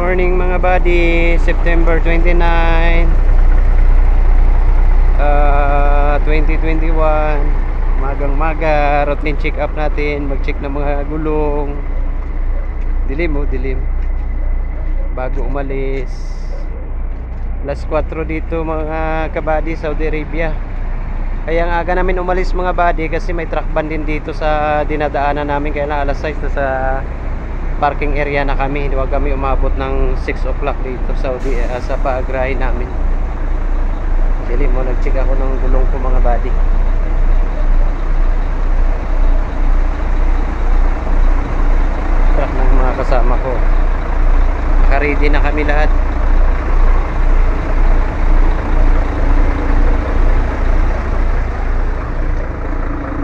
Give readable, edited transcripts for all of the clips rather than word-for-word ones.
morning mga buddy, September 29, 2021. Magang maga, routine check up natin. Mag-check ng mga gulong. Dilim dilim bago umalis. Alas 4 dito mga kabady, Saudi Arabia. Kaya ang aga namin umalis mga buddy kasi may truck ban din dito sa dinadaanan namin. Kaya na alas 6 na sa parking area na kami. Huwag kami umabot ng 6 o'clock dito sa paagrahe namin. Dili mo, nag-check ako ng gulong ko mga buddy. Truck ng mga kasama ko. Naka-ready na kami lahat.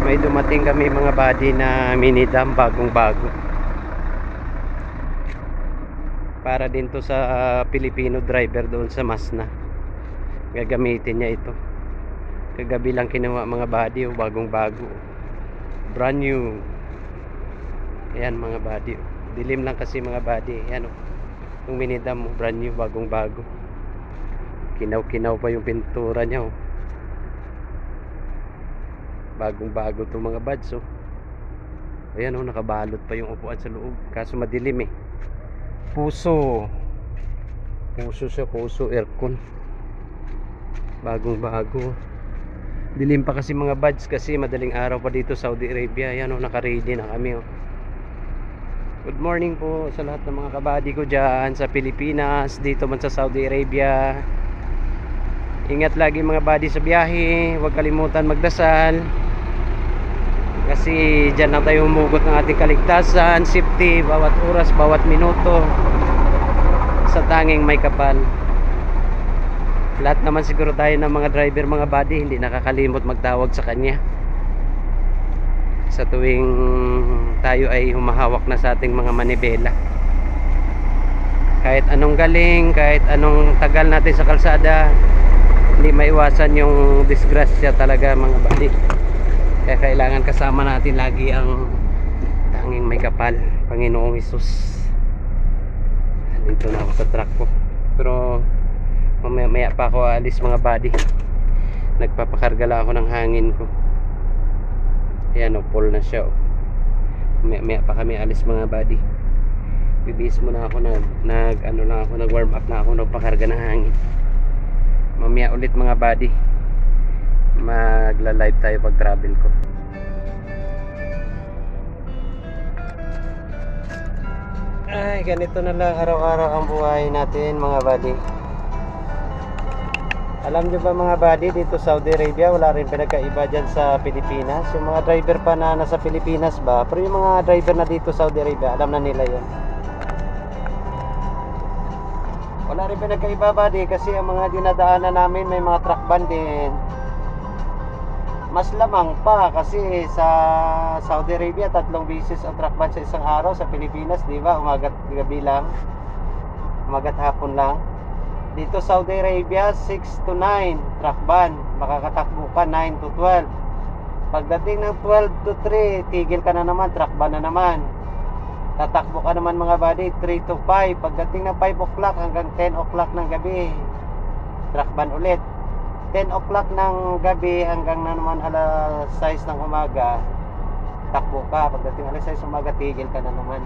May dumating kami mga buddy na mini dam, bagong bago. Para din to sa Pilipino driver doon sa Masna. Gagamitin niya ito. Kagabi lang kinuha mga buddy, bagong bago. Brand new. Ayan mga buddy. Dilim lang kasi mga buddy. Ayan o. Yung mini dam, brand new, bagong bago. Kinaw-kinaw pa yung pintura niya o. Bagong bago to mga buds oh. Ayan oh, nakabalot pa yung upuan sa loob. Kaso madilim eh. Puso siya, puso aircon. Bagong bago. Dilim pa kasi mga buds kasi madaling araw pa dito Saudi Arabia. Ayan oh, naka-ready na kami oh. Good morning po sa lahat ng mga kabady ko dyan sa Pilipinas, dito man sa Saudi Arabia. Ingat lagi mga buddy sa biyahe. Huwag kalimutan magdasal. Kasi dyan na tayo humugot ng ating kaligtasan, safety, bawat oras, bawat minuto. Sa tanging may kapal. Lahat naman siguro tayo ng mga driver mga buddy, hindi nakakalimot magtawag sa kanya. Sa tuwing tayo ay humahawak na sa ating mga manibela. Kahit anong galing, kahit anong tagal natin sa kalsada, hindi maiwasan yung disgrasya talaga mga buddy. Kaya kailangan kasama natin lagi ang tanging may kapal, Panginoong Hesus. Dito na ako sa truck ko. Pero mamaya pa ako alis mga buddy. Nagpapakarga lang ako ng hangin ko. Ayan o, full na siya o. Mamaya pa kami alis mga buddy. Bibihis muna ako nag warm up na ako, nagpakarga ng hangin. Mamaya ulit mga buddy, magla-live tayo pag travel ko. Ay, ganito na lang araw-araw ang buhay natin mga buddy. Alam nyo ba mga buddy, dito Saudi Arabia wala rin pinagkaiba dyan sa Pilipinas. Yung mga driver pa na nasa Pilipinas ba, pero yung mga driver na dito Saudi Arabia, alam na nila yun. Wala rin pinagkaiba buddy kasi ang mga dinadaanan namin may mga truck ban din. Mas lamang pa kasi sa Saudi Arabia 3 beses ang truck ban sa isang araw. Sa Pilipinas, di ba? Umagat gabi lang, umagat hapon lang. Dito Saudi Arabia 6 to 9 truck ban. Makakatakbo ka 9 to 12. Pagdating ng 12 to 3 tigil ka na naman, truck ban na naman. Tatakbo ka naman mga buddy 3 to 5. Pagdating ng 5 o'clock hanggang 10 o'clock ng gabi, truck ban ulit. 10 o'clock ng gabi hanggang na naman alas 6 ng umaga, takbo ka. Pagdating alas 6 umaga, tigil ka na naman.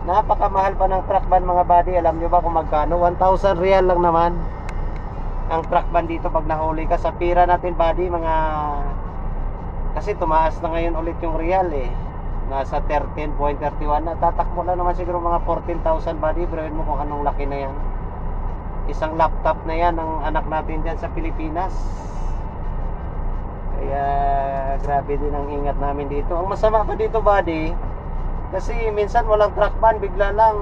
Napakamahal pa ng truck ban mga buddy. Alam nyo ba kung magkano? 1,000 real lang naman ang truck ban dito pag nahuli ka. Sa pira natin buddy, kasi tumaas na ngayon ulit yung real eh. Nasa 13.31 na. Tatakbo lang naman siguro mga 14,000 buddy. Biruin mo kung anong laki na yan. Isang laptop na yan ang anak natin dyan sa Pilipinas. Kaya grabe din ang ingat namin dito. Ang masama pa dito buddy, kasi minsan walang truck ban, bigla lang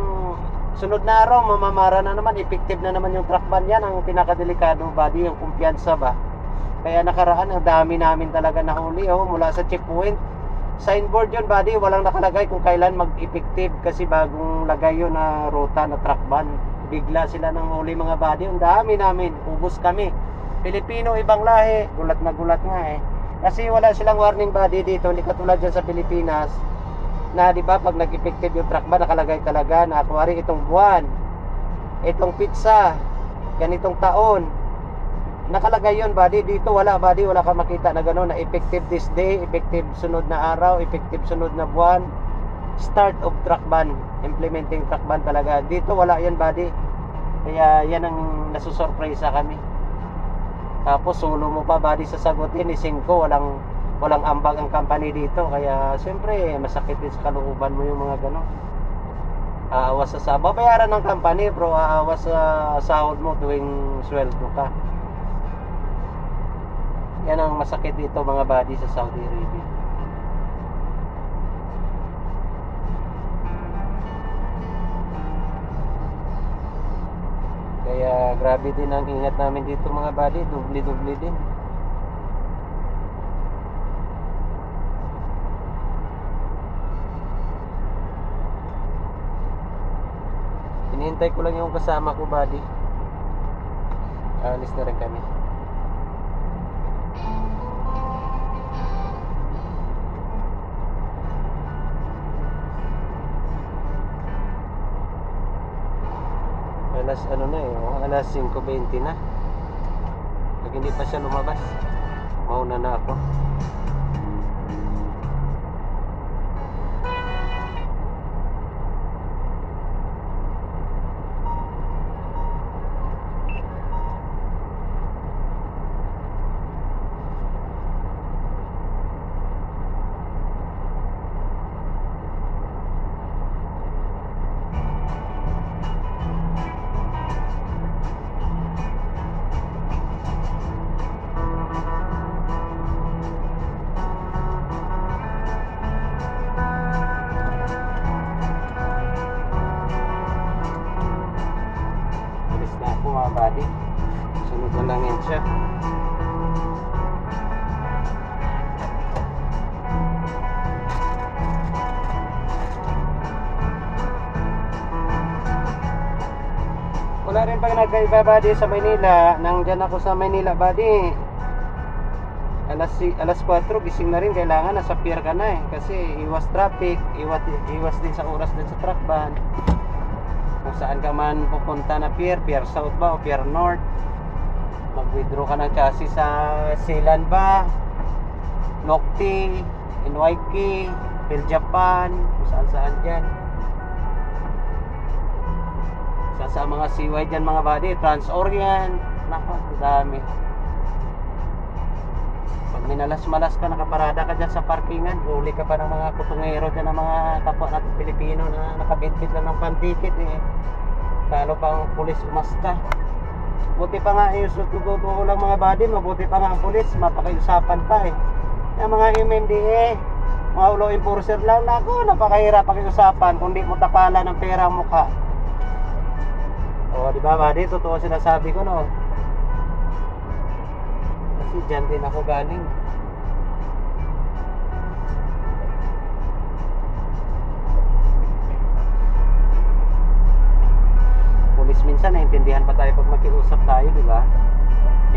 sunod na araw mamamara na naman, effective na naman yung truck ban. Yan ang pinakadelikado buddy, yung kumpiyansa ba. Kaya nakaraan ang dami namin talaga nahuli oh, mula sa checkpoint. Signboard yun buddy, walang nakalagay kung kailan mag-effective kasi bagong lagay yun na ruta na truck ban. Bigla sila nang huli mga buddy. Ang dami namin, ubos kami. Pilipino, ibang lahi, gulat na gulat nga eh. Kasi wala silang warning buddy dito. Hindi katulad dyan sa Pilipinas na di ba pag nag-effective yung truck ban, nakalagay talaga na kuwari itong buwan itong pizza ganitong taon, nakalagay yun buddy. Dito wala buddy, wala ka makita na gano'n na effective this day, effective sunod na araw, effective sunod na buwan, start of truck ban, implementing truck ban talaga. Dito wala yan buddy. Kaya yan ang nasusurpresa kami. Tapos solo mo pa buddy sasagutin, ising ko walang ambag ang company dito. Kaya siyempre masakit din sa kalooban mo yung mga gano'n. Aawas sa babayaran ng company bro, aawas sa sahod mo tuwing sweldo ka. Yan ang masakit dito mga buddy sa Saudi Arabia. Kaya grabe din ang ingat namin dito mga buddy, dubli-dubli din. Hinihintay ko lang yung kasama ko buddy. Alis na rin kami. Alas ano na alas 5:20 na. Pag hindi pa siya lumabas, mauna na ako. Buddy, sunod na lang yan siya. Wala rin pag nagkaiba buddy sa Maynila. Nandyan ako sa Maynila buddy, alas 4 gising na rin. Kailangan nasa pier ka na kasi iwas traffic, iwas din sa oras din sa truck ban. Kung saan ka man pupunta na pier South ba o pier North, mag-withdraw ka ng chassis sa Sealand ba, Nokti, NYK, Phil Japan, kung saan dyan. Sa mga CY dyan mga buddy, Trans-Orient, naku, dami. Pag minalas-malas ka, nakaparada ka dyan sa parkingan, huli ka pa ng mga kutungero dyan, ng mga kapwa natin Pilipino na nakabitbit lang ng pandikit talo pa ang pulis umasta. Buti pa nga yung sutututo lang mga buddy, mabuti pa nga ang pulis, mapakaiusapan pa yung mga MMDA, mga law enforcer lang, naku, napakahirap pakiusapan kung di mo tapala ng pera ang mukha. O diba buddy, totoo sinasabi ko no, kasi dyan din ako galing. Pulis minsan naintindihan pa tayo pag makiusap tayo, di ba?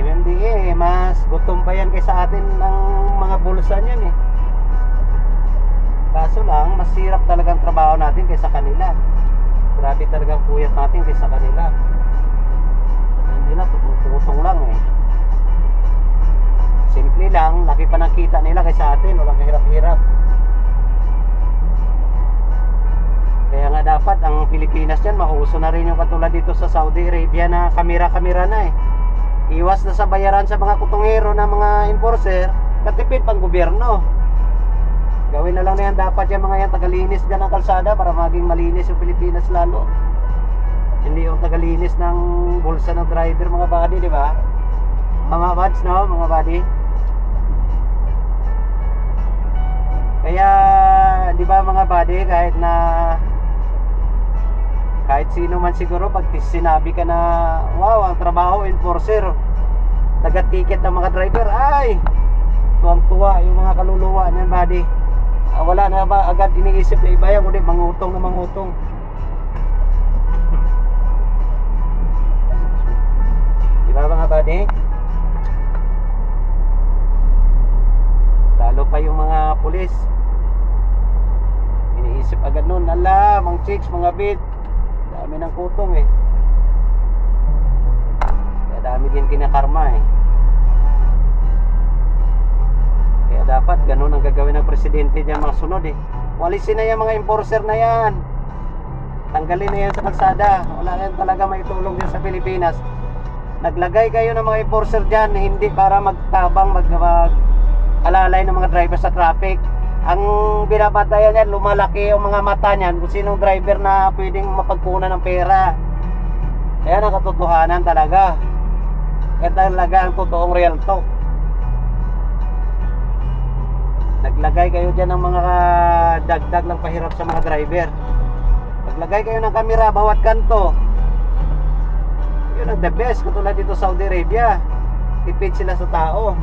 MMDA mas gutom pa yan kaysa atin ng mga bulsa niyan Kaso lang, mas hirap talagang trabaho natin kaysa kanila. Grabe talagang puyat natin kaysa kanila. Hindi na, tututong lang Simple lang, laki pa ng kita nila kaysa atin, walang kahirap-hirap. Kaya nga dapat ang Pilipinas dyan, mauso na rin yung katulad dito sa Saudi Arabia na kamera-kamera na Iwas na sa bayaran sa mga kutungero na mga enforcer, katipid pang gobyerno. Gawin na lang na yan dapat yung mga yan tagalinis dyan ng kalsada para maging malinis yung Pilipinas lalo. Hindi yung tagalinis ng bulsa ng driver mga buddy, di ba? Mga buds no, mga buddy. Kaya di ba mga buddy, kahit sino man siguro pag sinabi ka na wow, ang trabaho enforcer, taga-ticket ng mga driver, ay tuwang-tuwa yung mga kaluluwa niyan buddy. Wala na ba agad iniisip na iba yan, kundi mangutong na mangutong. Di ba mga buddy? Lalo pa yung mga pulis, iniisip agad nun, ala, mga chicks, mga bid, dami ng kutong Kaya dami din kinakarma eh. Kaya dapat ganun ang gagawin ng presidente diyan mga sunod eh. Walisin na yung mga enforcer na yan. Tanggalin na yan sa kalsada. Wala na yan talaga maitulong din sa Pilipinas. Naglagay kayo ng mga enforcer dyan, hindi para magtabang, mag-alalay ng mga driver sa traffic. Ang binabatayan yan, lumalaki yung mga mata niyan kung sinong driver na pwedeng mapagkunan ng pera. Kaya ang katotohanan talaga. Kaya talaga ang totoong real talk. Naglagay kayo dyan ng mga dagdag lang pahirap sa mga driver. Naglagay kayo ng kamera bawat kanto. Yun ang the best. Katulad dito sa Saudi Arabia, tipid sila sa tao.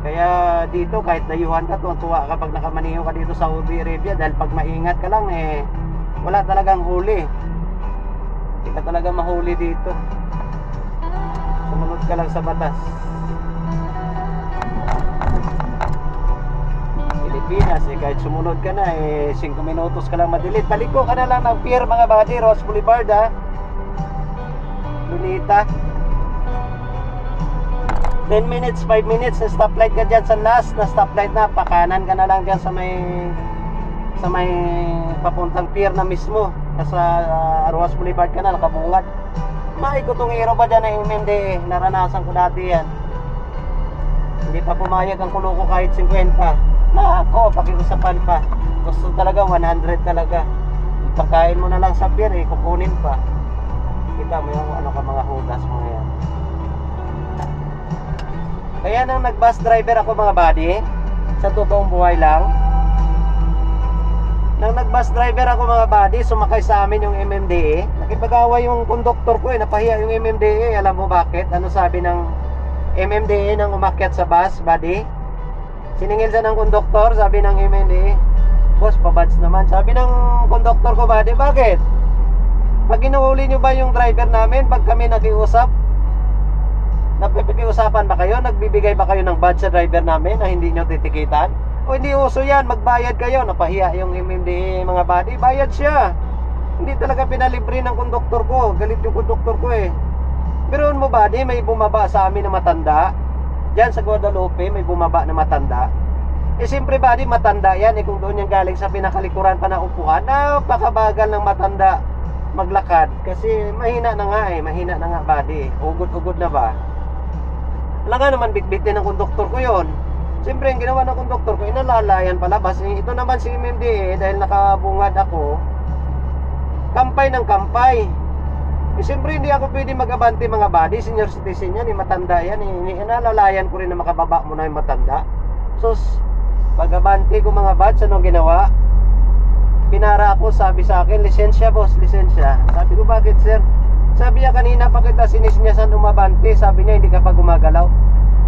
Kaya dito kahit dayuhan ka, tuwa kapag nakamaniho ka dito sa Saudi Arabia. Dahil pag maingat ka lang eh, wala talagang huli. Hindi ka talaga mahuli dito. Sumunod ka lang sa batas. Pilipinas eh, kahit sumunod ka na eh, 5 minutos ka lang madilit. Paliko ka na lang ng pier mga buddy. Ross Boulevard ha, Lunita. 10 minutes, 5 minutes na stoplight ka dyan sa last na stoplight na, pakanan ka na lang dyan sa may papuntang pier na mismo. Nasa Ross Boulevard ka na, nakabungad. Maikotong hero ba dyan na MMDA? Naranasan ko dati yan. Hindi pa pumayag ang kulo ko kahit 50. Ako, pakiusapan pa. Gusto talaga 100 talaga. Pagkain mo na lang sa pier eh, kukunin pa. Kita mo yung ano ka mga hudas mga yan. Kaya nang nag-bus driver ako mga buddy, sa totoong buhay lang, nang nag-bus driver ako mga buddy, sumakay sa amin yung MMDA. Nakipag-away yung konduktor ko eh, napahiya yung MMDA. Alam mo bakit? Ano sabi ng MMDA nang umakyat sa bus buddy? Siningil siya ng konduktor, sabi ng MMDA, boss, pabads naman. Sabi ng konduktor ko, buddy, bakit? Pag inuuli nyo ba yung driver namin, pag kami nakiusap, napipikiusapan ba kayo? Nagbibigay ba kayo ng badge sa driver namin na hindi nyo titikitan? O hindi uso yan, magbayad kayo. Napahiya yung MMDA mga buddy, bayad siya. Hindi talaga pinalibre ng konduktor ko. Galit yung konduktor ko eh. Pero mo buddy, may bumaba sa amin na matanda. Diyan sa Guadalupe, may bumaba na matanda. Eh siyempre buddy, matanda yan eh. Kung doon yung galing sa pinakalikuran pa na upuan, napakabagal ng matanda maglakad. Kasi mahina na nga eh, mahina na nga buddy. Ugod-ugod na ba? Wala nga naman bitbitin ng konduktor ko yon. Siyempre yung ginawa ng konduktor ko, inalalayan palabas. Ito naman si MMDA, dahil nakabungad ako, kampay ng kampay. Eh, siyempre hindi ako pwede mag-abante mga buddy. Senior citizen yan, matanda yan. Inalalayan ko rin na makababa mo na yung matanda. So pag-abante ko mga buds, anong ginawa? Pinara ako, sabi sa akin, lisensya boss, lisensya. Sabi ko, bakit sir? Sabi niya, kanina pa kita sinisnyasan umabante. Sabi niya, hindi ka pa gumagalaw.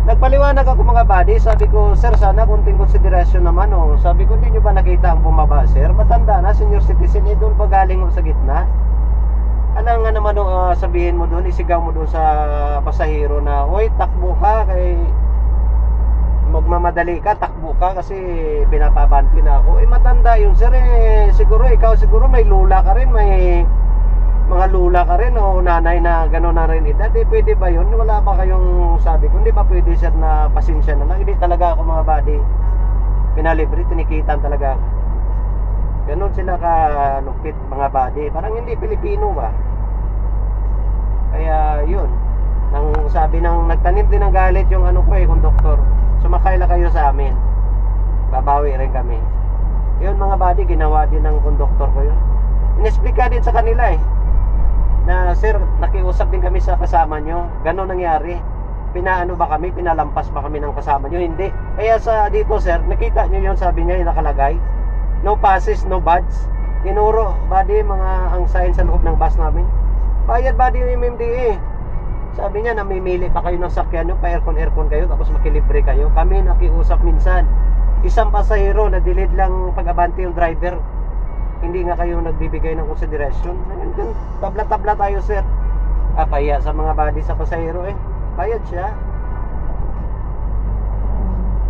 Nagpaliwanag ako mga buddy. Sabi ko, sir, sana kunting konsiderasyon naman oh. Sabi ko, hindi nyo ba nakita ang bumaba sir? Matanda na, senior citizen, eh doon pa galing sa gitna. Alam nga naman sabihin mo doon, isigaw mo doon sa pasahero na, "Hoy, takbo ka kay magmamadali ka, takbo ka kasi pinapabanti na ako." Eh matanda yun sir eh, siguro ikaw siguro may lula ka rin, may mga lula ka rin o nanay na gano'n na rin edad. Eh pwede ba yun? Wala ba kayong sabi ko, hindi ba pwede sir na pasensya na lang? Hindi talaga ako mga buddy pinalibre, tinikitan talaga ako. Ganon sila ka lupit mga buddy. Parang hindi Pilipino ba? Kaya yun, nang sabi ng nagtanim din ng galit yung ano ko eh, konduktor. Sumakay na kayo sa amin, babawi rin kami. Yun mga buddy, ginawa din ng konduktor ko yun. Inesplika din sa kanila eh, na sir, nakiusap din kami sa kasama nyo. Ganon nangyari. Pinaano ba kami? Pinalampas ba kami ng kasama nyo? Hindi. Kaya sa dito sir, nakita nyo yun, sabi niya yung nakalagay, no passes, no badge. Tinuro, buddy, mga ang sign sa loob ng bus namin. Bayad buddy yung MMDA. Sabi niya, namimili pa kayo ng sakyan nyo, pa aircon kayo, tapos makilibre kayo. Kami nakiusap minsan, isang pasahero na delayed lang pag-abante yung driver, hindi nga kayo nagbibigay ng konsiderasyon. Tabla-tabla tayo sir. Pahiya sa mga buddy sa pasahero eh. Bayad siya.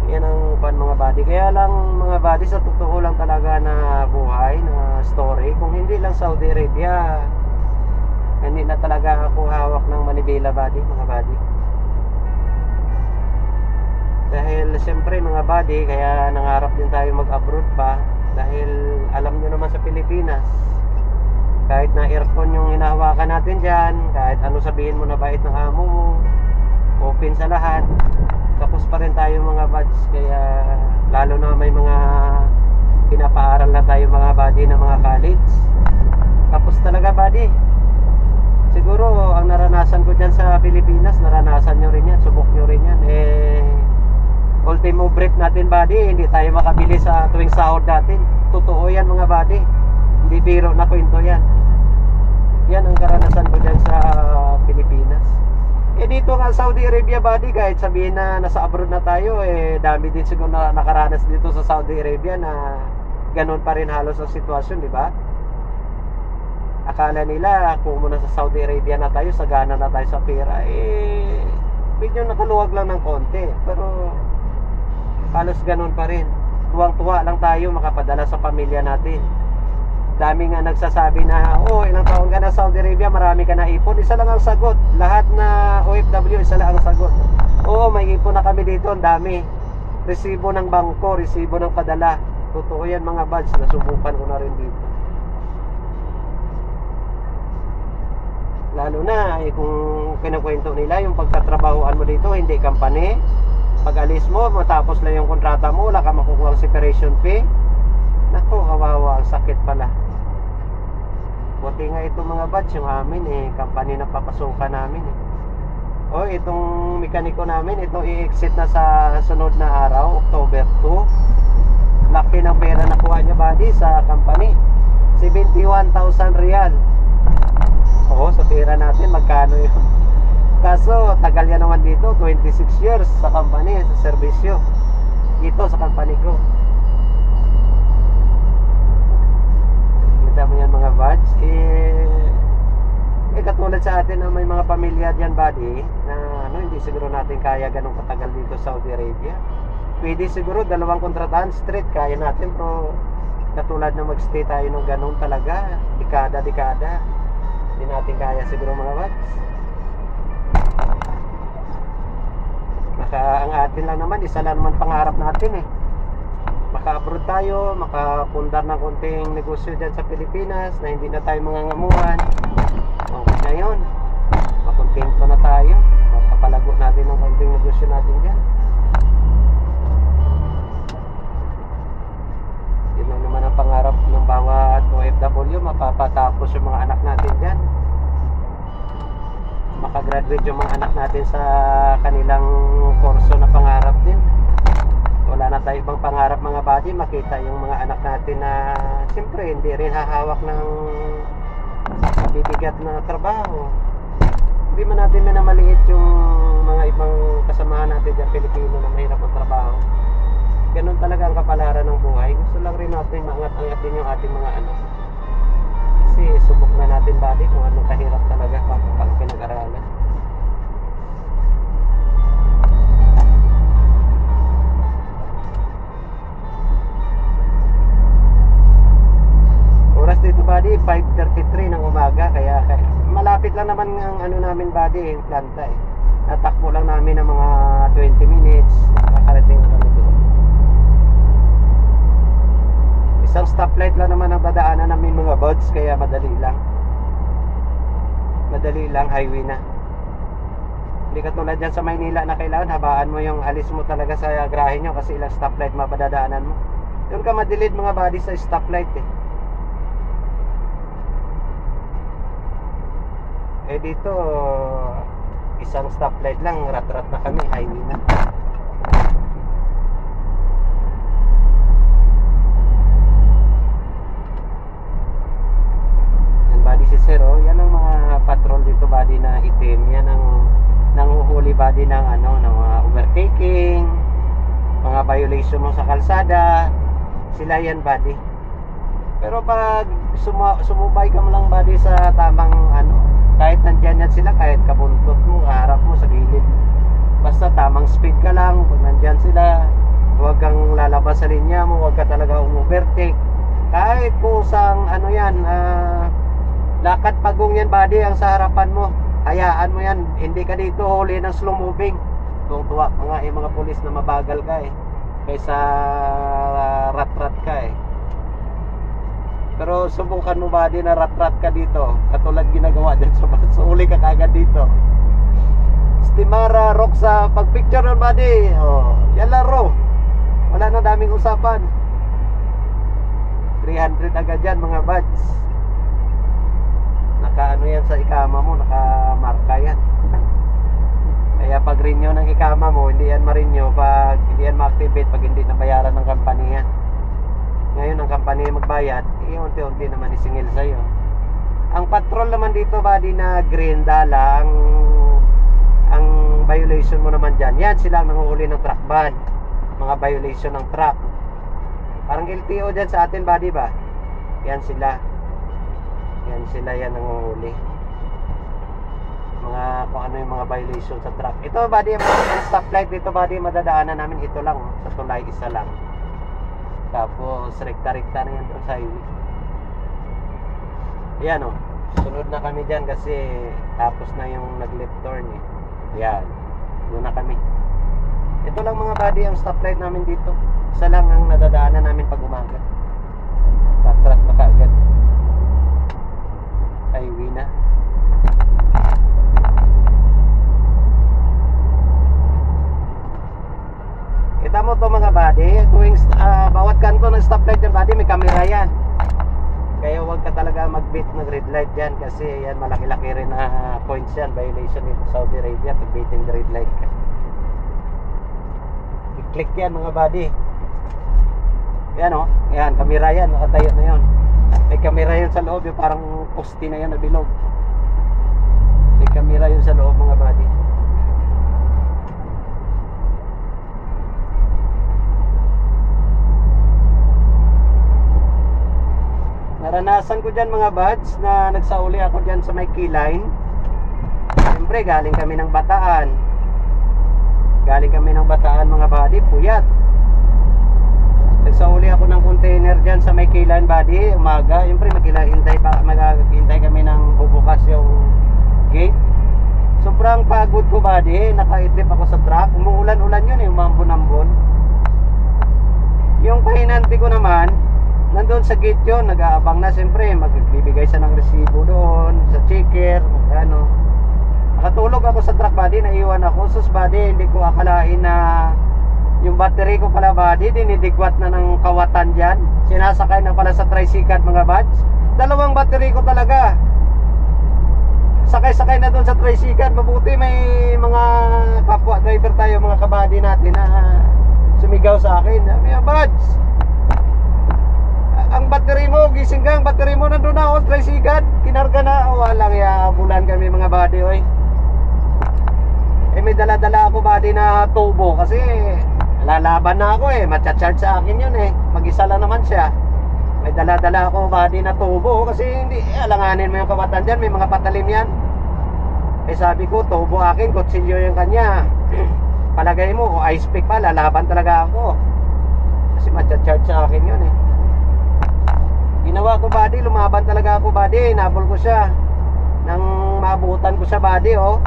Yan ang pan mga buddy. Kaya lang mga buddy, sa totoo lang talaga na buhay, na story, kung hindi lang Saudi Arabia, Hindi na talaga ako hawak ng manibela body, mga body. Dahil siyempre mga body, kaya nangarap din tayo mag-abroad pa. Dahil alam nyo naman sa Pilipinas, kahit na aircon yung hinahawakan natin dyan, kahit ano sabihin mo na bait ng amo mo, open sa lahat, tapos pa rin tayo mga buds. Kaya lalo na may mga pinapaaral na tayo mga body ng mga college, tapos talaga body. Siguro ang naranasan ko dyan sa Pilipinas, naranasan nyo rin yan, subok nyo rin yan. Ultimo brief natin body, hindi tayo makabili sa tuwing sahod natin. Totoo yan mga body, hindi biro na kwento yan. Yan ang karanasan ko dyan sa Pilipinas. Dito nga Saudi Arabia body, kahit sabihin na nasa abroad na tayo, dami din siguro na nakaranas dito sa Saudi Arabia na ganun pa rin halos ang sitwasyon, di ba? Akala nila kung muna sa Saudi Arabia na tayo, sagana na tayo sa pera, medyo nakaluwag lang ng konti, pero halos ganun pa rin. Tuwang-tuwa lang tayo makapadala sa pamilya natin. Dami nga nagsasabi na, ilang taon ka na Saudi Arabia, marami ka na ipon. Isa lang ang sagot. Lahat na OFW, isa lang ang sagot. May ipon na kami dito, ang dami. Resibo ng bangko, resibo ng padala. Totoo yan mga buds, nasubukan ko na rin dito. Lalo na kung kinukwento nila yung pagtatrabahuan mo dito, hindi company. Pag alis mo, matapos lang yung kontrata mo, wala ka makukuha ang separation fee. Nako, kawawa, ang sakit pala. Buti nga ito mga batch, yung amin company na papasukan namin itong mekaniko namin, ito i-exit na sa sunod na araw, October 2. Laki ng pera nakuha niya body sa company, 71,000 riyal. Sa pera natin, magkano yun? Kaso, tagal yan naman dito, 26 years sa company, sa serbisyo. Dito sa company ko. Kita mo yan mga buds. Katulad sa atin na may mga pamilya dyan body, na hindi siguro natin kaya ganun katagal dito sa Saudi Arabia. Pwede siguro 2 kontratahan straight, kaya natin. Pero katulad na magstay tayo ng ganun talaga, dekada, hindi natin kaya siguro mga buds. Ang atin lang naman, isa lang naman pangarap natin maka-abroad tayo, makapundar ng konting negosyo dyan sa Pilipinas, na hindi na tayo mangangamuhan. Okay na yun, makontento na tayo, mapapalago natin ng konting negosyo natin dyan. Yun lang naman ang pangarap ng bawat OFW, mapapatapos yung mga anak natin dyan, makagraduate yung mga anak natin sa kanilang kurso na pangarap din. Wala na tayo ibang pangarap mga body, makita yung mga anak natin na siyempre hindi rin hahawak ng mabibigat na trabaho. Hindi man natin minamaliit yung mga ibang kasamahan natin dyan Pilipino na mahirap ang trabaho. Ganun talaga ang kapalaran ng buhay. Gusto lang rin natin maangat-angat din yung ating mga anak. Kasi subok na natin body kung anong kahirap talaga pag pinag-aralan. Oras dito body 5:33 ng umaga, kaya malapit lang naman ang namin body, yung planta natakbo lang namin ng mga 20 minutes, makakarating na kami doon. Isang stoplight lang naman ang dadaanan namin mga buds, kaya madali lang, highway na. Hindi katulad dyan sa Maynila na kailangan habaan mo yung alis mo talaga sa grahe nyo, kasi ilang stoplight mapadadaanan mo. Doon ka madilid mga body sa stoplight dito isang stoplight lang, rat-rat na kami, highway na. Yan body si Sir, yan ang mga patrol dito body na itim, yan ang nanguhuli body ng ng mga overtaking, mga violation mo sa kalsada, sila yan body. Pero pag sumubay ka mo lang body sa tamang kahit nandyan yan sila, kahit kabuntot mo, harap mo sa gilid, basta tamang speed ka lang. Pag nandyan sila, huwag kang lalabas sa linya mo, huwag ka talaga overtake. Kahit kung sang Lakad pagong yan, buddy, ang sa harapan mo. Hayaan mo yan. Hindi ka dito huli ng slow moving. Tuwang-tuwa pa nga yung mga pulis na mabagal ka eh. Kaysa rat-rat ka eh. Pero subukan mo, buddy, na rat-rat ka dito. Katulad ginagawa dyan sa bus. Uli ka kagad dito. Stimara, Roxa, pag-picture ng buddy. Oh, yan laro. Wala na daming usapan. 300 agad yan, mga buds. Naka-ano yan sa ikama mo, naka-marka yan. Kaya pag renew ng ikama mo, hindi yan ma-renew pag hindi yan ma-activate pag hindi nabayaran ng company yan. Ngayon ang company magbayad, unti-unti naman isingil sa'yo. Ang patrol naman dito, buddy, na green dala, ang violation mo naman dyan, yan sila ang nanguhuli ng truck ban. Mga violation ng truck. Parang LTO dyan sa atin, buddy, ba? Yan sila. Yan sila, yan nanguhuli. Mga, kung ano yung mga violation sa truck. Ito, buddy, ang stoplight dito, buddy, madadaanan namin ito lang, sa tulay, isa lang. Tapos rekta-rekta na yan sa highway. Ayan o, sunod na kami dyan kasi tapos na yung nag-left turn eh. Ayan, doon na kami. Ito lang, mga buddy, ang stoplight namin dito. Isa lang ang nadadaanan namin pag umaga. Rat-rat na kaagad. Highway na. Kita mo to, mga buddy, tuwing bawat kanto ng stoplight yan, buddy, may camera yan. Kaya huwag ka talaga mag-beat ng red light dyan kasi yan, malaki-laki rin na points yan, violation dito sa Saudi Arabia pag beating the red light ka. I-click yan, mga buddy. Yan o, yan, camera yan, nakatayo na yun. May camera yun sa loob, yung parang poste na yan na bilog. May camera yun sa loob, mga buddy. Naranasan ko dyan, mga buds, na nagsauli ako dyan sa may keyline. Siyempre galing kami ng Bataan. Mga buddy, puyat. Nagsauli ako ng container dyan sa may keyline, buddy, umaga. Siyempre maghihintay kami ng bubukas yung gate. Sobrang pagod ko, buddy. Naka-idlip ako sa truck. Umuulan-ulan yun eh, umambon-ambon. Yung pahinanti ko naman, nandun sa gate yun, nag-aabang na. Siyempre magbibigay siya ng resibo doon sa checker, ano. Nakatulog ako sa truck, buddy, naiwan ako. Sus, buddy, hindi ko akalain na yung battery ko pala, buddy, dinidigwat na ng kawatan dyan. Sinasakay na pala sa tricycle, mga buds. Dalawang battery ko talaga. Sakay-sakay na doon sa tricycle. Mabuti may mga kapwa driver tayo, mga kabady natin na sumigaw sa akin. Mga buds, ang battery mo, gising ka, ang battery mo nandun na, tricycle, kinarga na. Walang bulan kami, mga buddy, oy. May dala-dala ako, buddy, na turbo kasi lalaban na ako eh, matcha-charge sa akin yun eh, mag-isa lang naman siya. May dala-dala ako, buddy, na turbo kasi hindi, alanganin mo yung kawatan dyan, may mga patalim yan. Sabi ko, turbo akin, kutsilyo yung kanya. Palagay mo, ice pick pa, lalaban talaga ako kasi matcha-charge sa akin yun eh. Ginawa ko, buddy, lumaban talaga ako, buddy. Nabol ko siya nang maabutan ko siya, buddy, oh.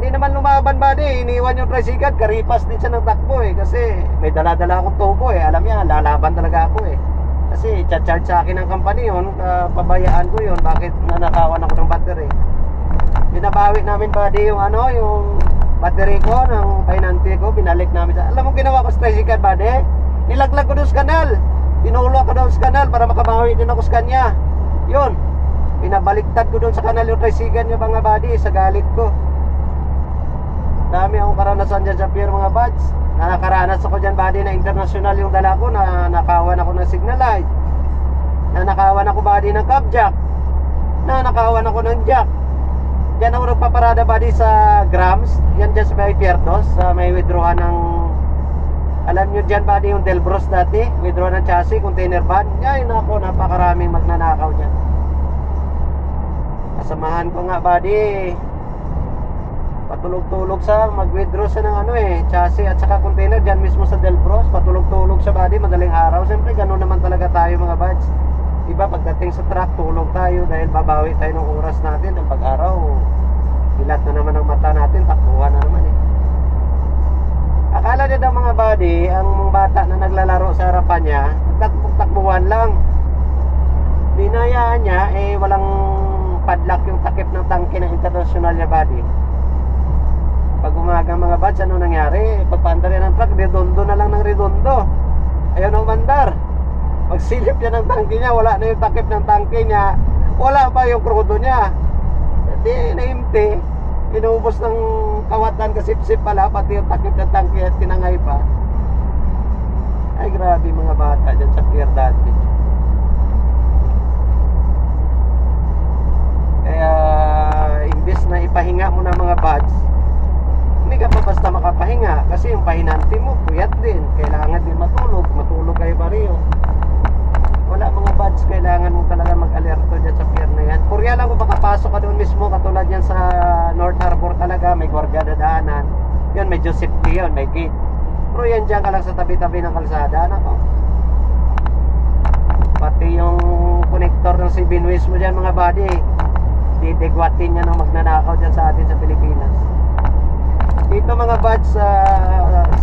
Hindi naman lumaban, buddy. Iniwan yung tricycle, karipas din siya ng takbo eh. Kasi may dala-dala akong turbo eh. Alam niya, lalaban talaga ako eh. Kasi cha-charge sa akin ng company yun, pabayaan ko yun. Bakit nanakawan ako ng battery? Binabawi namin, buddy, yung ano, yung battery ko ng pinante ko, binalik namin sa... Alam mo ginawa ko sa tricycle, buddy? Nilaglag ko doon sa kanal. Tinulak ko doon sa kanal para makabawi din ako sa kanya. Yun, pinabaliktad ko doon sa kanal yung tricycle niya, mga buddy, sa galit ko. Dami akong karanasan dyan sa pier, mga buds. Nakaranas ako dyan, buddy, na international yung dala ko, na nakawan ako ng signal light, na nakawan ako, buddy, ng cab jack, na nakawan ako ng jack. Diyan ako nagpaparada, buddy, sa Grams. Yan dyan sa may Pierdos, sa may withdrawal ng... Alam nyo dyan, buddy, yung Delbros dati, withdraw ng chassis, container van. Ay, nako, napakaraming magnanakaw dyan. Kasamahan ko nga, buddy, patulog-tulog sa mag-withdraw sa ng ano eh, chassis at saka container dyan mismo sa Delbros. Patulog-tulog sa, buddy, madaling araw. Siyempre, gano'n naman talaga tayo, mga buds. Diba, pagdating pagdating sa truck, tulog tayo dahil babawi tayo ng oras natin. Ang pag-araw, dilat na naman ang mata natin, takbuhan na naman eh. Akala niya daw mga buddy, ang bata na naglalaro sa harapan niya, takbuhan lang. Dinayaan niya, walang padlock yung takip ng tangke ng international niya buddy. Pag umaga mga buds, ano nangyari? Pagpaandar yan ng truck, redondo na lang ng redondo. Ayaw nang mandar. Pagsilip niya ng tangke niya, wala na yung takip ng tangke niya, wala pa yung krudo niya. Di naimti, inuubos ng kawatan, kasip-sip pala, pati yung takip ng tangke at tinangay pa. Ay grabe mga bata dyan sa pier dati. Kaya imbis na ipahinga mo na mga buds, hindi ka pa basta makapahinga. Kasi yung pahinante mo, puyat din. Kailangan din matulog kayo pareho. Wala mga buds, kailangan mo talaga mag-alerto dyan sa pier na yan. Purya lang kung makapasok ka doon mismo, katulad yan sa North Harbor talaga, may gwardiya dadaanan. Yun, medyo safety yun, may gate. Pero yan dyan ka lang sa tabi-tabi ng kalsada, nako. Pati yung connector ng si Binwis mo dyan mga buddy, didigwatin niya ng magnanakaw dyan sa atin sa Pilipinas. Dito mga buds sa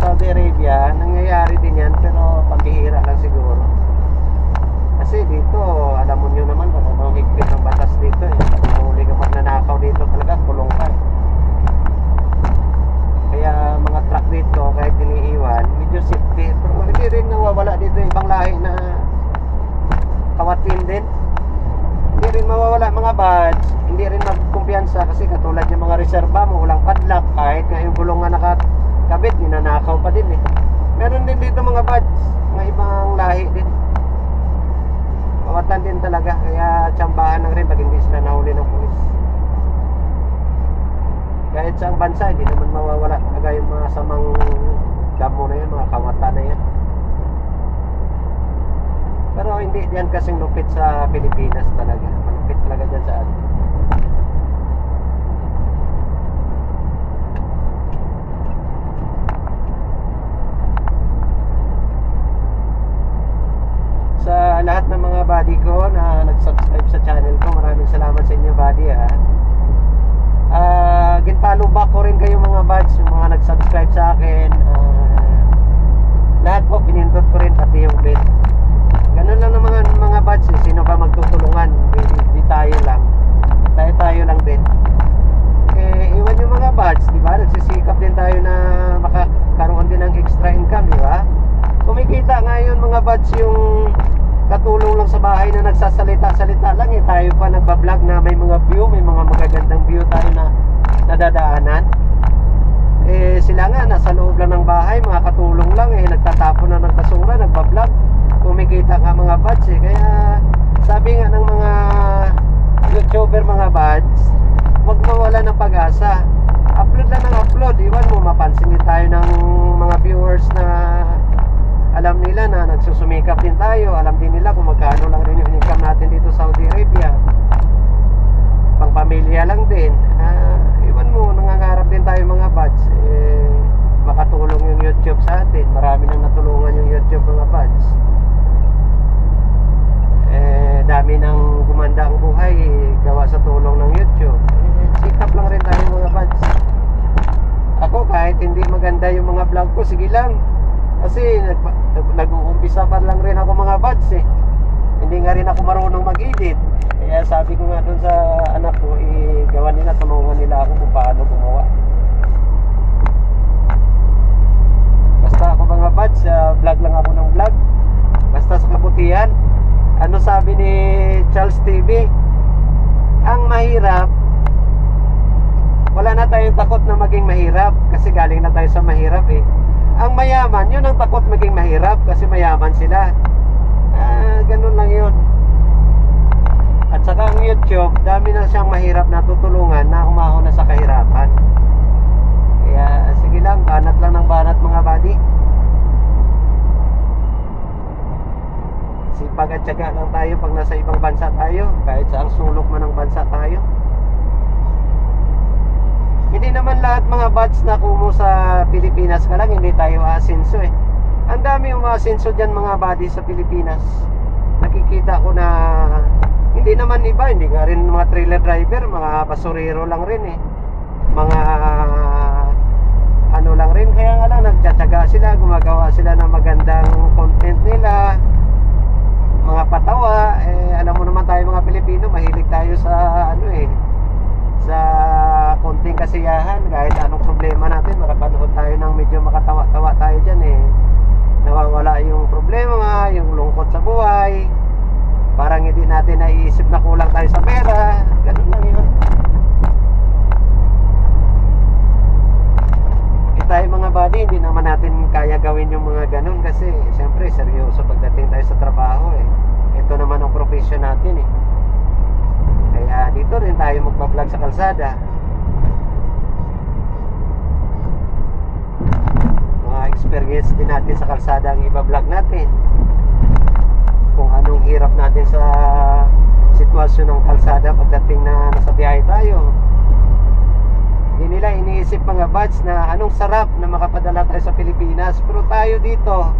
Saudi Arabia, nangyayari din yan, pero pambihira lang siguro. Kasi dito, alam mo nyo naman kung anong higpit ng batas dito eh. Pag mahuli ka magnanakaw dito talaga, kulong ka eh. Kaya mga truck dito, kahit iniiwan, medyo safety. Pero hindi rin nawawala dito ibang lahi na kawatin din. Hindi rin mawawala mga buds, hindi rin magkumpiyansa kasi katulad yung mga reserva mo, walang padlock, kahit nga yung gulong nga nakakabit, ninanakaw pa din eh. Meron din dito mga buds, mga ibang lahi din. Kawatan din talaga, kaya tsambahan lang rin pag hindi sila nahuli ng pulis. Kahit sa bansa, hindi naman mawawala talaga yung mga samang damo na yan, mga kawatan na yan. Pero hindi diyan kasing lupit sa Pilipinas talaga. Malupit talaga dyan sa atin. Sa lahat ng mga buddy ko na nag-subscribe sa channel ko, maraming salamat sa inyo buddy ha. Ginfollow back ko rin kayo mga buds, yung mga nag-subscribe sa akin. Lahat po pinindot ko rin, pati yung bell. Ganun lang naman mga buds eh. Sino ba magtutulungan? Di tayo lang. Tayo lang din. Iwan yung mga buds, di ba? Nagsisikap din tayo na makakaroon din ng extra income, di ba? Kumikita ngayon mga buds yung katulong lang sa bahay na nagsasalita-salita lang eh. Tayo pa nagbablog na may mga view, may mga magagandang view tayo na nadadaanan. Sila nga nasa loob lang ng bahay, mga katulong lang eh, nagtatapon na ng basura, nagbablog. Kumikita ka mga buds eh. Kaya sabi nga ng mga YouTuber mga buds, huwag mawala ng pag-asa. Upload lang ng upload. Iwan mo, mapansin din tayo ng mga viewers na alam nila na nagsusumikap din tayo. Alam din nila kung magkano lang rin yung income natin dito sa Saudi Arabia. Pang pamilya lang din. Iwan mo, nangangarap din tayo mga buds. Makatulong yung YouTube sa atin. Marami nang natulungan yung YouTube mga buds. Dami nang gumanda ang buhay gawa sa tulong ng YouTube. Sikap lang rin tayo mga buds. Ako kahit hindi maganda yung mga vlog ko, sige lang. Kasi nag-uumpisa pa lang rin ako mga buds eh. Hindi nga rin ako marunong mag-edit. Kaya sabi ko nga dun sa anak ko, gawa nila, tulungan nila ako kung paano gumawa. Basta ako mga buds, vlog lang ako ng vlog. Basta sa kabutihan. Ano sabi ni Charles TV? Ang mahirap, wala na tayong takot na maging mahirap kasi galing na tayo sa mahirap eh. Ang mayaman, yun ang takot maging mahirap kasi mayaman sila. Ganun lang yun. At saka ang YouTube, dami na siyang mahirap na tutulungan na umahon na sa kahirapan. Kaya sige lang, banat lang ng banat mga buddy. Sipag at tiyaga lang tayo pag nasa ibang bansa tayo, kahit sa ang sulok man ng bansa tayo. Hindi naman lahat mga buds na kumo sa Pilipinas ka lang, hindi tayo aasenso eh. Ang dami umaasenso dyan mga buddy sa Pilipinas. Nakikita ko na hindi naman iba, hindi nga rin mga trailer driver, mga basurero lang rin eh. Mga ano lang rin, kaya nga lang nagtsatsaga sila, gumagawa sila ng magandang content nila, mga patawa. Alam mo naman tayo mga Pilipino, mahilig tayo sa ano sa konting kasiyahan. Kahit anong problema natin, makapanood tayo ng medyo makatawa-tawa tayo dyan nawawala yung problema, yung lungkot sa buhay. Parang hindi natin naiisip na kulang tayo sa pera. Ganun lang yun. Tayo mga buddy, hindi naman natin kaya gawin yung mga ganun kasi siyempre seryoso pagdating tayo sa trabaho ito naman ang profession natin kaya dito rin tayo magbablog sa kalsada. Mga experience din natin sa kalsada ang ibablog natin, kung anong hirap natin sa sitwasyon ng kalsada pagdating na nasa biyahe tayo. Hindi nila iniisip mga buds na anong sarap na makapadala tayo sa Pilipinas. Pero tayo dito,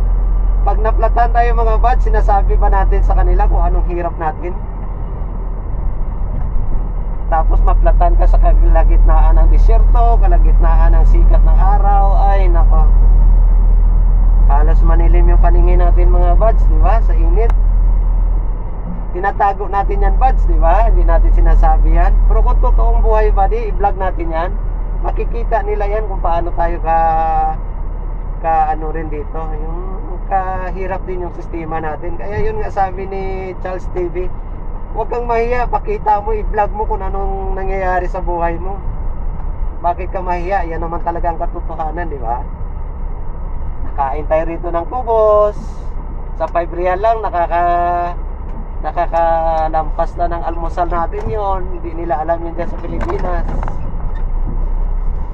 pag naplatan tayo mga buds, sinasabi ba natin sa kanila kung anong hirap natin? Tapos maplatan ka sa kalagitnaan ng disyerto, kalagitnaan ng sikat ng araw. Ay nako, halos manilim yung paningin natin mga buds, di ba? Sa init. Tinatago natin yan buds, di ba? Hindi natin sinasabi yan. Pero kung totoong buhay buddy, i-vlog natin yan, makikita nila yan kung paano tayo ka ano rin dito, yung kahirap din yung sistema natin. Kaya yun nga sabi ni Charles TV, huwag kang mahiya, pakita mo, i-vlog mo kung anong nangyayari sa buhay mo. Bakit ka mahiya? Yan naman talaga ang katotohanan, di ba? Nakain tayo rito ng kubos sa 5 real lang, nakakalampas na ng almusal natin yon. Hindi nila alam yun dyan sa Pilipinas.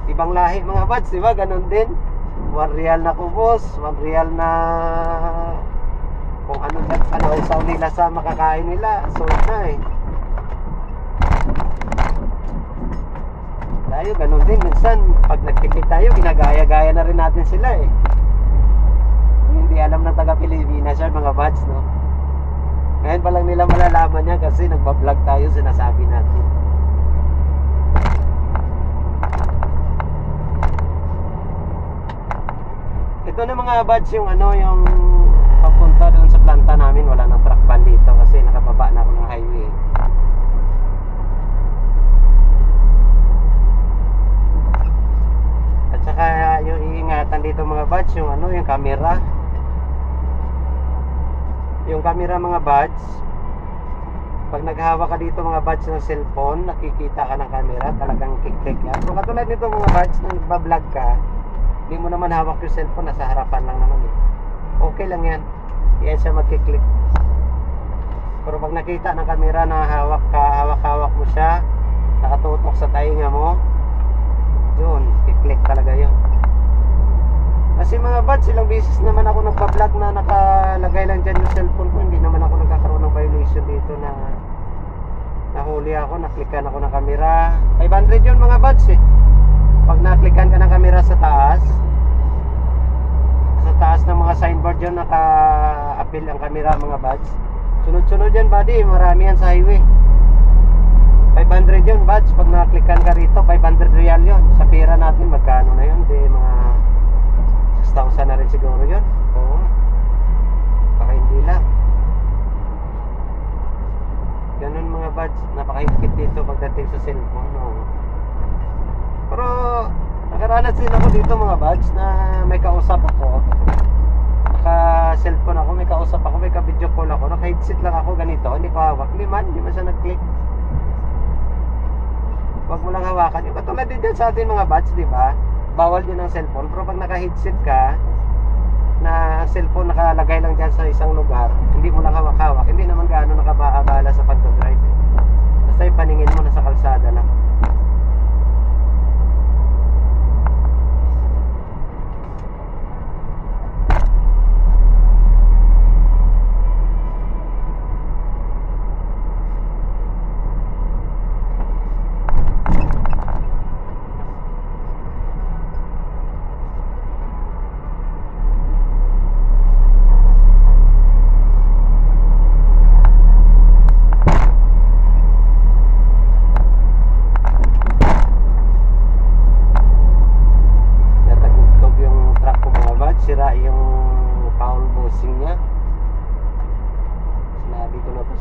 Ibang lahi mga buds, diba? Ganon din. 1 real na kubos, 1 real na kung ano usaw nila sa makakain nila. Sold na tayo, ganon din. Minsan, pag nagtikit tayo, ginagaya-gaya na rin natin sila Hindi alam na taga Pilipinas yan mga buds, no? Ngayon pa lang nila malalaman yan kasi nagbablog tayo, sinasabi natin. Ito na mga buds yung yung papunta doon sa planta namin. Wala nang truck ban dito kasi nakababa na ako ng highway. At saka yung iingatan dito mga buds, yung yung camera. Yung camera mga buds, pag naghawak ka dito mga buds ng cellphone, nakikita ka ng camera, talagang kiklik yan. So katulad nito mga buds, nang nagbablog ka, hindi mo naman hawak yung cellphone, nasa harapan lang naman okay lang yan, yan siya magkiklik. Pero pag nakita ng camera na hawak mo siya, nakatutok sa tainga mo, yun, kiklik talaga yun. Kasi mga buds, ilang beses naman ako nagpa-vlog na nakalagay lang dyan yung cellphone ko. Hindi naman ako nagkakaroon ng violation dito na nahuli ako, naklikan ako ng camera. 500 yun mga buds Pag naklikan ka ng camera sa taas ng mga signboard yun, naka-appeal ang camera mga buds. Sunod-sunod yan buddy, marami yan sa highway. 500 yun buds, pag naklikan ka rito, 500 real yun. Sa pera natin, magkano na yun? Di mga 6,000 na rin siguro yun. Oo, baka hindi lang. Ganun mga buds, napakahigpit dito pagdating sa cellphone. Pero nakaranas din ako dito mga buds na may kausap ako, naka-cellphone ako, may kausap ako, may ka-video call ako, naka-headset lang ako ganito, hindi ko hawak, hindi man siya nag-click. Huwag mo lang hawakan. Yung katulad din dyan sa atin mga buds, di ba? Bawal din ang cellphone. Pero pag naka-headset ka, na cellphone nakalagay lang dyan sa isang lugar, hindi mo lang hawak-hawak, hindi naman gaano nakabala sa pag-drive Basta yung paningin mo nasa kalsada lang.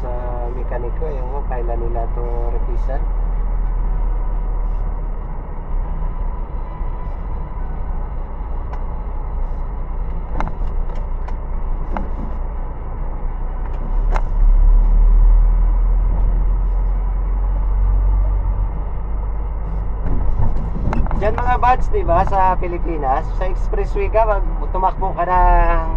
sa mekaniko. Ewan ko kailan nila to repisan. Diyan mga buds, diba, sa Pilipinas, sa expressway ka, pag tumakbo ka ng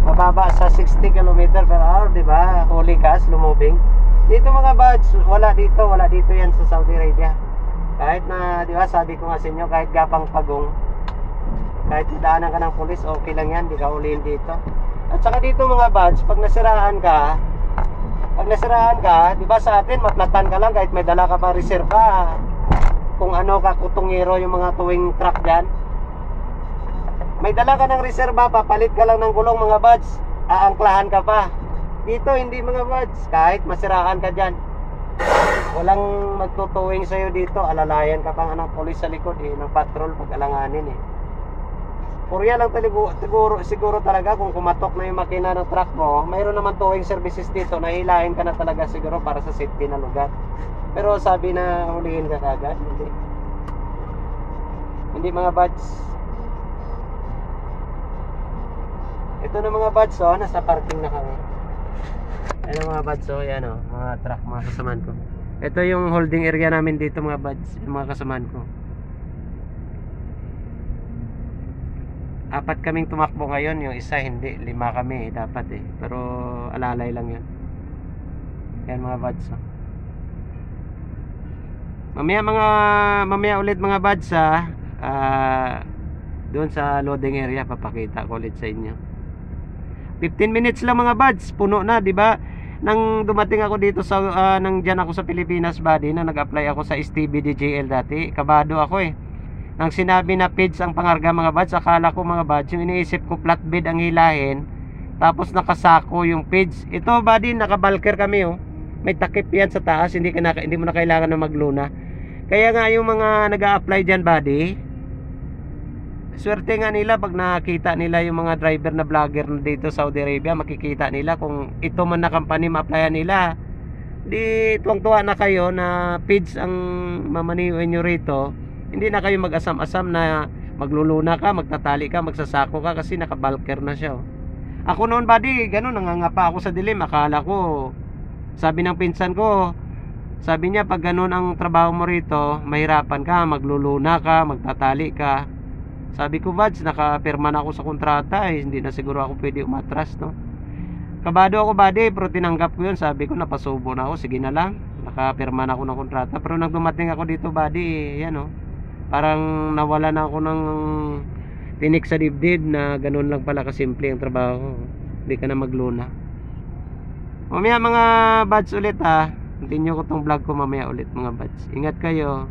mababa sa 60 km/h, diba, huli ka, lumubing. Dito mga buds, wala dito yan sa Saudi Arabia. Kahit na, diba, sabi ko nga sa inyo, kahit gapang pagong, kahit daanan ka ng pulis, okay lang yan, di ka ulihin dito. At saka dito mga buds, pag nasiraan ka, diba sa atin, maplatan ka lang kahit may dala ka pa reserva. Kung ano ka kutungero yung mga tuwing truck dyan, may dala ka ng reserba, papalit ka lang ng gulong mga buds, aangklahan ka pa. Dito hindi mga buds, kahit masiraan ka dyan, walang magtutuwing sa'yo dito. Alalayan ka pa nga ng polis sa likod ng patrol pag alanganin Korea lang siguro talaga kung kumatok na yung makina ng truck mo, mayroon naman towing services dito, nahilahin ka na talaga siguro para sa safety na lugar. Pero sabi na hulihin ka agad, hindi mga buds. Ito na mga buds, nasa parking na kami. Ayan mga buds, yan mga truck, mga kasamaan ko. Ito yung holding area namin dito mga buds, yung mga kasamaan ko. 4 kaming tumakbo ngayon, yung isa hindi, 5 kami dapat pero alalay lang yun. Yan mga buds. Mamaya ulit mga buds doon sa loading area, papakita ko ulit sa inyo. 15 minutes lang mga buds, puno na, di ba? Nang dumating ako dito sa nang diyan ako sa Pilipinas buddy, na nag-apply ako sa STB DJL dati, kabado ako nang sinabi na PIDS ang pangarga mga buds, akala ko mga buds, yung iniisip ko flatbed ang hilahin, tapos nakasako yung PIDS. Ito buddy, nakabalker kami may takip yan sa taas, hindi mo na kailangan na magluna. Kaya nga yung mga nag-a-apply dyan buddy, swerte nga nila pag nakita nila yung mga driver na vlogger na dito sa Saudi Arabia, makikita nila kung ito man na company ma-applyan nila. Di tuwang-tuwa na kayo na PIDS ang mamaniuin nyo rito. Hindi na kayo mag-asam-asam na magluluna ka, magtatali ka, magsasako ka kasi nakabalker na siya. Ako noon buddy, ganun, nangangapa ako sa dilim. Akala ko, sabi ng pinsan ko, sabi niya pag ganun ang trabaho mo rito, mahirapan ka, magluluna ka, magtatali ka. Sabi ko buds, nakapirma na ako sa kontrata hindi na siguro ako pwede umatras Kabado ako buddy, pero tinanggap ko yun. Sabi ko napasubo na ako, sige na lang, nakapirma na ako ng kontrata. Pero nang dumating ako dito buddy, yan parang nawala na ako ng tinik sa dibdib na ganun lang pala kasimple ang trabaho. Hindi ka na magluna. Mamaya mga buds ulit continue ko tong vlog ko mamaya ulit mga buds. Ingat kayo.